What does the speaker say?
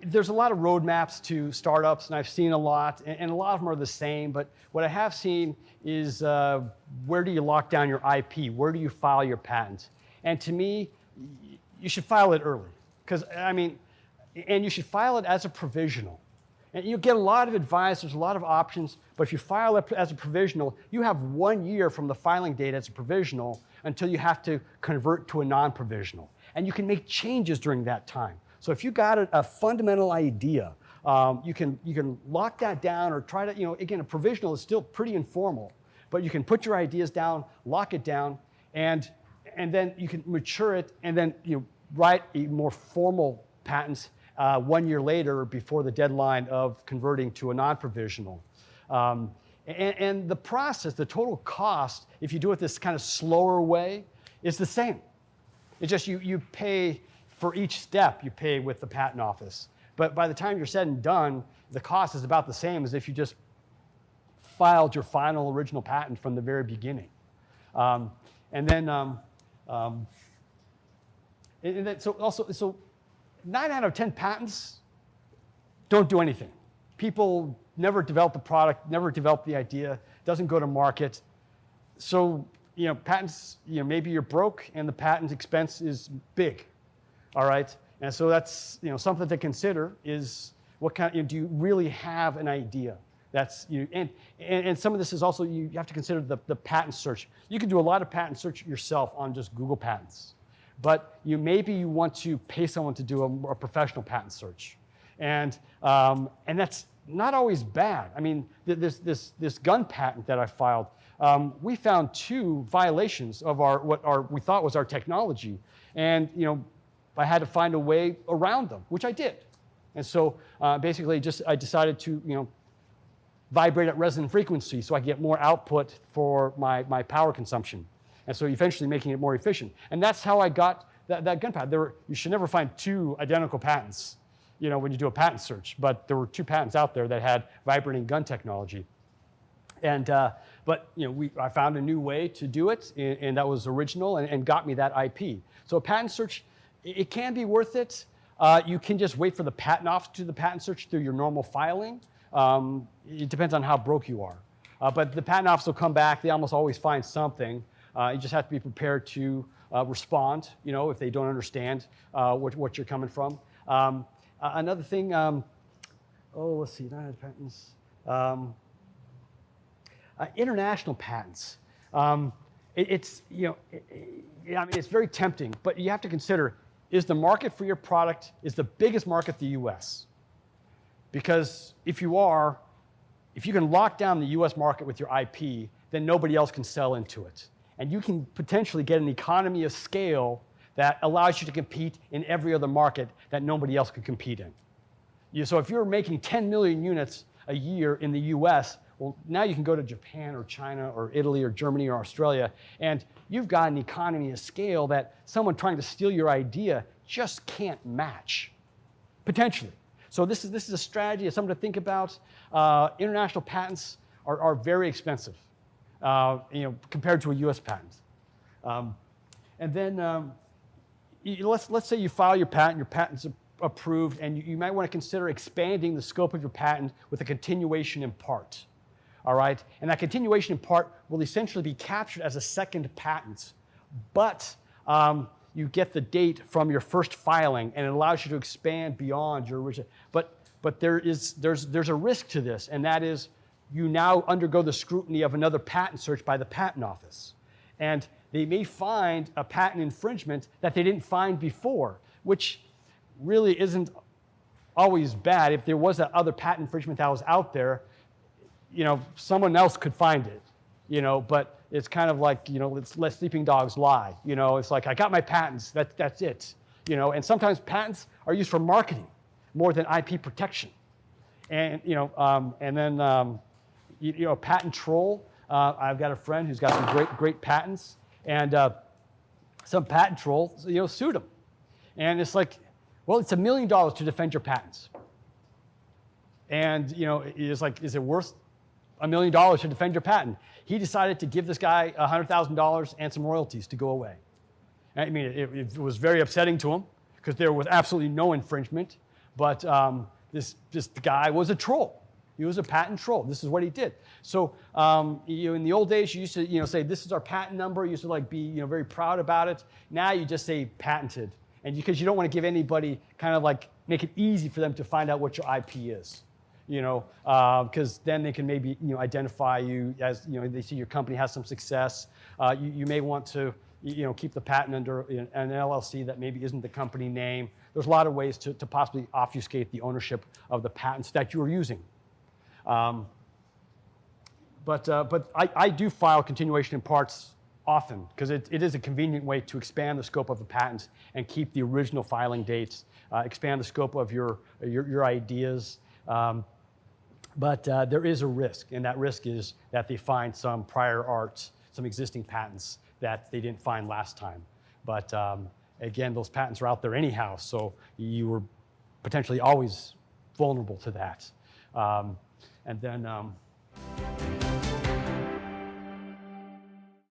There's a lot of roadmaps to startups, and I've seen a lot, and a lot of them are the same, but what I have seen is where do you lock down your IP? Where do you file your patents? And to me, you should file it early, and you should file it as a provisional. And you get a lot of advice, there's a lot of options, but if you file it as a provisional, you have 1 year from the filing date as a provisional until you have to convert to a non-provisional. And you can make changes during that time. So if you got a fundamental idea, you can lock that down or try to, again, a provisional is still pretty informal, but you can put your ideas down, lock it down, and then you can mature it, and then write a more formal patents 1 year later before the deadline of converting to a non-provisional. And the process, the total cost, if you do it this kind of slower way, is the same. It's just you pay for each step, you pay with the patent office. But by the time you're said and done, the cost is about the same as if you just filed your final original patent from the very beginning. So 9 out of 10 patents don't do anything. People never develop the product, never develop the idea, doesn't go to market. So, patents, maybe you're broke and the patent expense is big, all right? And so that's, something to consider is what kind, do you really have an idea? That's, and some of this is also, you have to consider the patent search. You can do a lot of patent search yourself on just Google Patents, but maybe you want to pay someone to do a professional patent search. And that's not always bad. I mean, this gun patent that I filed, we found 2 violations of what we thought was our technology, and I had to find a way around them, which I did. And so basically, I decided to vibrate at resonant frequency so I get more output for my power consumption, and so eventually making it more efficient. And that's how I got that gun patent. You should never find 2 identical patents, when you do a patent search. But there were 2 patents out there that had vibrating gun technology. And I found a new way to do it, and that was original and got me that IP. So a patent search, it can be worth it. You can just wait for the patent office to do the patent search through your normal filing. It depends on how broke you are. But the patent office will come back. They almost always find something. You just have to be prepared to respond, if they don't understand what you're coming from. Another thing, let's see, not patents. International patents. It's very tempting, but you have to consider, is the market for your product, is the biggest market the US? Because if you can lock down the US market with your IP, then nobody else can sell into it. And you can potentially get an economy of scale that allows you to compete in every other market that nobody else could compete in. So if you're making 10 million units a year in the US, well, now you can go to Japan or China or Italy or Germany or Australia, and you've got an economy of scale that someone trying to steal your idea just can't match, potentially. So this is a strategy, it's something to think about. International patents are very expensive, compared to a US patent. Let's say you file your patent's approved, and you might want to consider expanding the scope of your patent with a continuation in part. All right, and that continuation in part will essentially be captured as a second patent, but you get the date from your first filing, and it allows you to expand beyond your original. But there's a risk to this, and that is you now undergo the scrutiny of another patent search by the patent office, and they may find a patent infringement that they didn't find before, which really isn't always bad. If there was that other patent infringement that was out there, someone else could find it, but it's kind of like, let's let sleeping dogs lie. It's like, I got my patents, that's it. And sometimes patents are used for marketing more than IP protection. And, patent troll. I've got a friend who's got some great patents, and some patent troll, sued him. And it's like, well, it's $1 million to defend your patents. And, it's like, is it worth $1 million to defend your patent? He decided to give this guy $100,000 and some royalties to go away. I mean, it was very upsetting to him. because there was absolutely no infringement, but this guy was a troll. He was a patent troll. This is what he did. So in the old days, you used to say, this is our patent number. You used to be very proud about it. Now you just say patented, and because you don't want to give anybody make it easy for them to find out what your IP is. Because then they can maybe identify you as they see your company has some success. You may want to keep the patent under an LLC that maybe isn't the company name. There's a lot of ways to possibly obfuscate the ownership of the patents that you are using. But I do file continuation in parts often because it is a convenient way to expand the scope of the patents and keep the original filing dates, expand the scope of your ideas. But there is a risk, and that risk is that they find some prior art, some existing patents that they didn't find last time. But again, those patents are out there anyhow, so you were potentially always vulnerable to that. And then